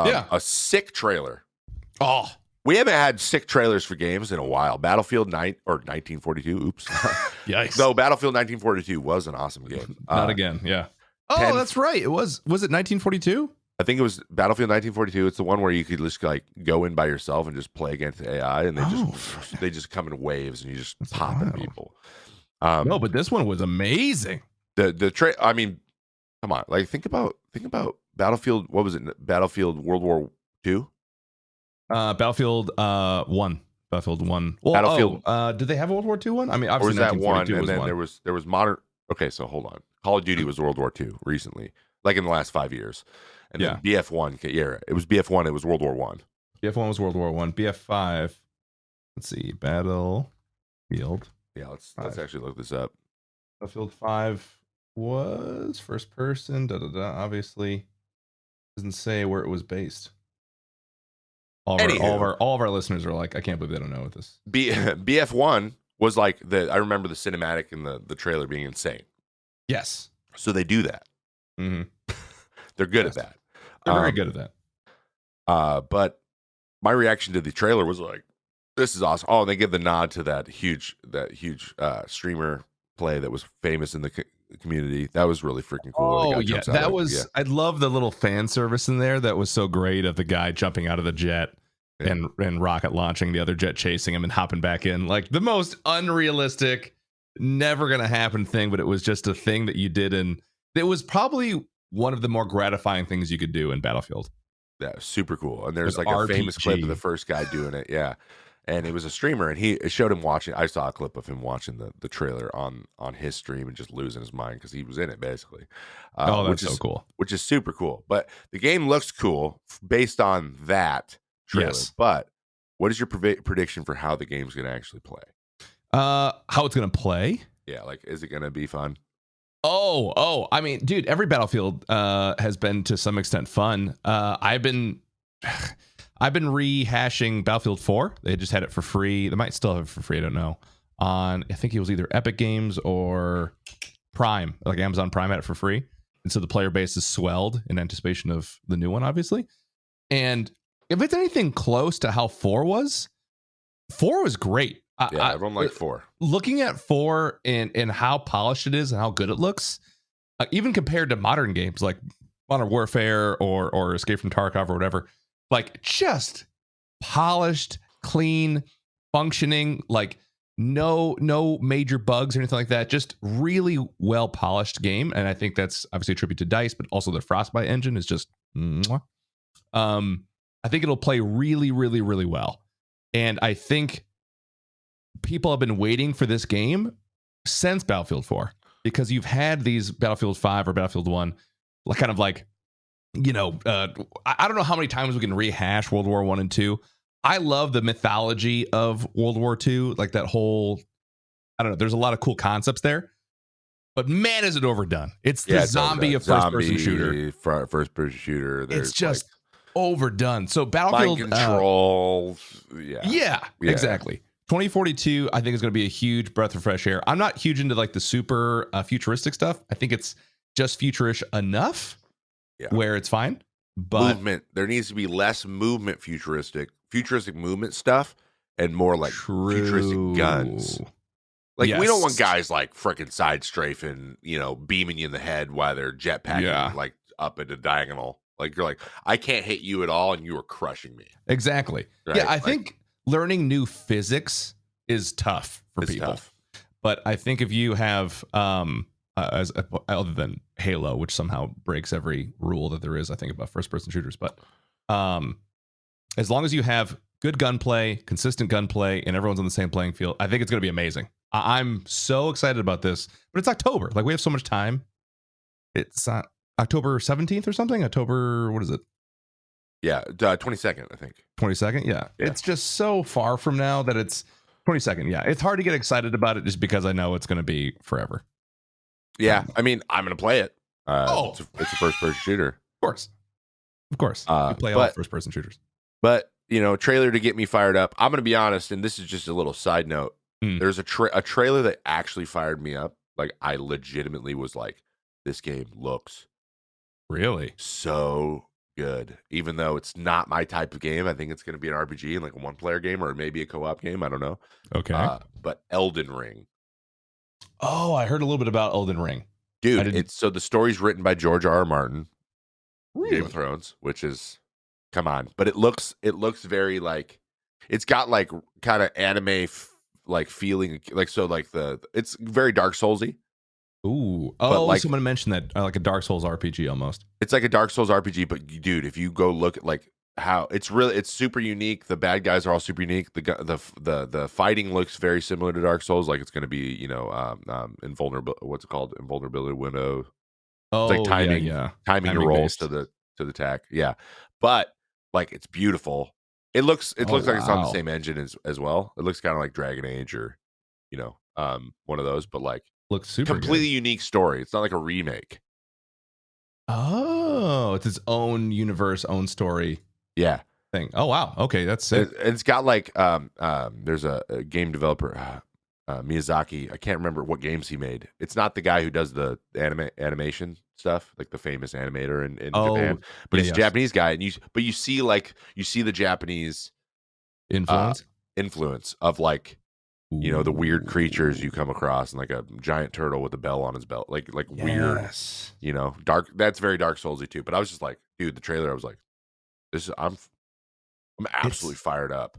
Yeah. A sick trailer. Oh, We haven't had sick trailers for games in a while. Battlefield 1942. Oops. yikes. Though Battlefield 1942 was an awesome game. Not again. Yeah. Oh, 10 that's right. It was it 1942? I think it was Battlefield 1942. It's the one where you could just like go in by yourself and just play against AI, and they just come in waves and you just pop at people. No, but this one was amazing. I mean, come on, like think about Battlefield. What was it? Battlefield World War II. Battlefield 1. Battlefield 1. Well, Battlefield. Did they have a World War II one? I mean, Or was obviously that one? And was then one. there was modern. Okay, so hold on. Call of Duty was World War II recently, like in the last 5 years. And then BF1. Yeah, it was BF1. It was World War One. BF1 was World War One. BF5. Let's see. Battlefield. Yeah, let's actually look this up. Battlefield 5 was first person. Obviously, doesn't say where it was based. All of our listeners are like, I can't believe they don't know what this. BF1 was like I remember the cinematic and the trailer being insane. Yes. So they do that. Mm-hmm. They're good at that. They're very good at that. But my reaction to the trailer was like, this is awesome. Oh, and they give the nod to that huge streamer play that was famous in the community. That was really freaking cool. Oh yeah, that was. Yeah. I love the little fan service in there. That was so great of the guy jumping out of the jet and rocket launching the other jet, chasing him and hopping back in. Like the most unrealistic, never gonna happen thing, but it was just a thing that you did, and it was probably one of the more gratifying things you could do in Battlefield. Yeah, super cool. And there's like a famous clip of the first guy doing it. Yeah. And it was a streamer, and it showed him watching. I saw a clip of him watching the trailer on his stream and just losing his mind because he was in it basically. That's so cool. Which is super cool. But the game looks cool based on that trailer. Yes. But what is your prediction for how the game's going to actually play? How it's going to play? Yeah, like is it going to be fun? Oh! I mean, dude, every Battlefield has been to some extent fun. I've been rehashing Battlefield 4. They just had it for free. They might still have it for free. I don't know. I think it was either Epic Games or Prime. Like Amazon Prime had it for free. And so the player base is swelled in anticipation of the new one, obviously. And if it's anything close to how 4 was great. Yeah, everyone liked 4. Looking at 4 and how polished it is and how good it looks, even compared to modern games like Modern Warfare or Escape from Tarkov or whatever, like just polished, clean, functioning, like no major bugs or anything like that. Just really well polished game, and I think that's obviously a tribute to DICE, but also the Frostbite engine is just. I think it'll play really, really, really well, and I think people have been waiting for this game since Battlefield 4 because you've had these Battlefield 5 or Battlefield 1, kind of like. I don't know how many times we can rehash World War 1 and 2. I love the mythology of World War 2, like that whole, I don't know, there's a lot of cool concepts there. But man, is it overdone. It's the zombie of first-person shooter. First-person shooter. It's just overdone. So Battlefield... Mind control. Yeah, exactly. 2042, I think, is going to be a huge breath of fresh air. I'm not huge into like the super futuristic stuff. I think it's just futurish enough. Yeah. Where it's fine, but movement. There needs to be less movement, futuristic movement stuff, and more like futuristic guns. Like we don't want guys like freaking side strafing, beaming you in the head while they're jetpacking like up at a diagonal. Like you're like, I can't hit you at all, and you are crushing me. Exactly. Right? Yeah, I think learning new physics is tough for people. Tough. But I think if you have other than Halo, which somehow breaks every rule that there is, I think, about first-person shooters. But as long as you have good gunplay, consistent gunplay, and everyone's on the same playing field, I think it's going to be amazing. I'm so excited about this. But it's October. Like, we have so much time. It's October 17th or something? October, what is it? Yeah, 22nd, I think. 22nd? Yeah. It's just so far from now that it's 22nd. Yeah, it's hard to get excited about it just because I know it's going to be forever. Yeah, I mean, I'm going to play it. It's a first-person shooter. Of course. You play all first-person shooters. But, trailer to get me fired up. I'm going to be honest, and this is just a little side note. There's a trailer that actually fired me up. Like, I legitimately was like, this game looks really so good. Even though it's not my type of game, I think it's going to be an RPG and like a one-player game or maybe a co-op game. I don't know. Okay. But Elden Ring. Oh, I heard a little bit about Elden Ring. Dude, it's so the story's written by George R. R. Martin. Really? Game of Thrones, which is come on, but it looks very like it's got like kind of anime like feeling like so like it's very Dark Soulsy. Ooh. But Oh, like someone mentioned that like a Dark Souls RPG almost. It's like a Dark Souls RPG, but dude, if you go look at like how it's super unique. The bad guys are all super unique. The fighting looks very similar to Dark Souls, like it's going to be invulnerable. What's it called? Invulnerability window. Oh, it's like timing, yeah. timing your rolls to the attack. Yeah, but like it's beautiful. It looks like it's on the same engine as well. It looks kind of like Dragon Age or one of those, but like looks super completely good. unique story. It's not like a remake. Oh, it's its own universe, own story. Yeah. Thing. Oh wow. Okay, that's sick. It's got like there's a game developer Miyazaki. I can't remember what games he made. It's not the guy who does the animation stuff, like the famous animator in Japan, but he's a Japanese guy. And you see the Japanese influence of like the weird creatures you come across, and like a giant turtle with a bell on his belt, like weird, dark. That's very Dark Soulsy too. But I was just like, dude, the trailer. I was like, I'm absolutely fired up.